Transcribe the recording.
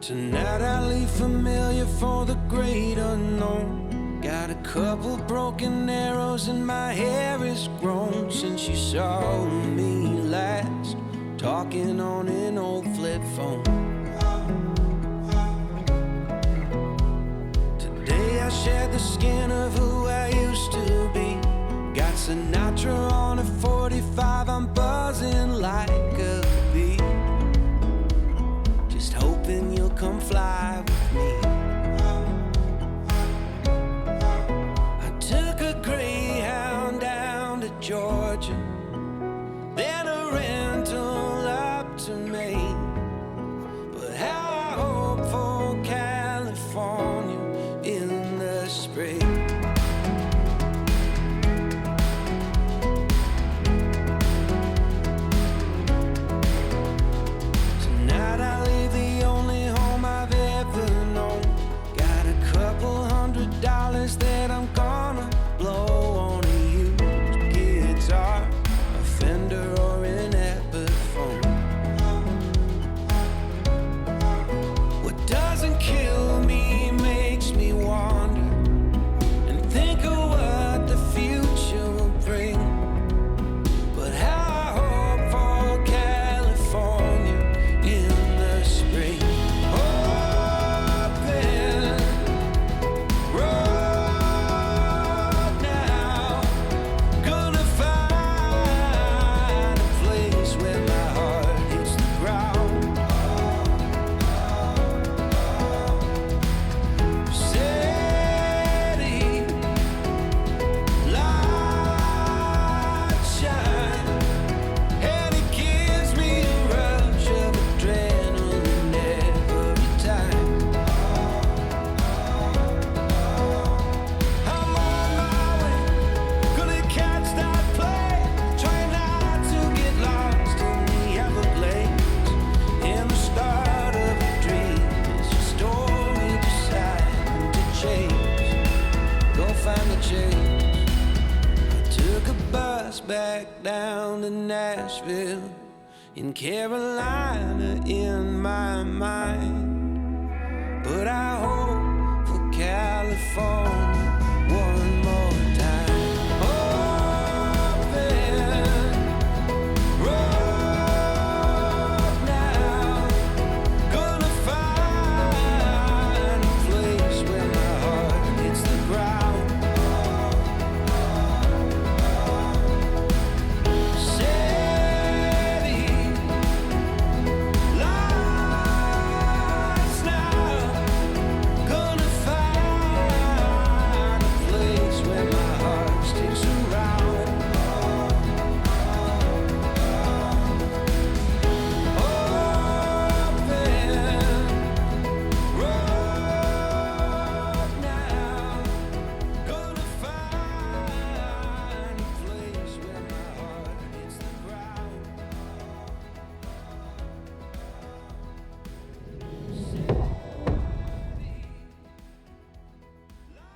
Tonight I leave familiar for the great unknown. Got a couple broken arrows and my hair is grown since you saw me last, talking on an old flip phone. Today I shed the skin of who I used to be. Got Sinatra on a 45, I'm buzzing like a bee, just hoping you'll come fly with me. I took a Greyhound down to Georgia, then a rental up to Maine. But how I hope for California in the spring. That I'm gonna blow on a used guitar, a Fender or an Epiphone. What doesn't kill me makes me wander and think of what the future will bring. But how I hope for California in the spring. Back down to Nashville, in Carolina in my mind. But I hope for California one more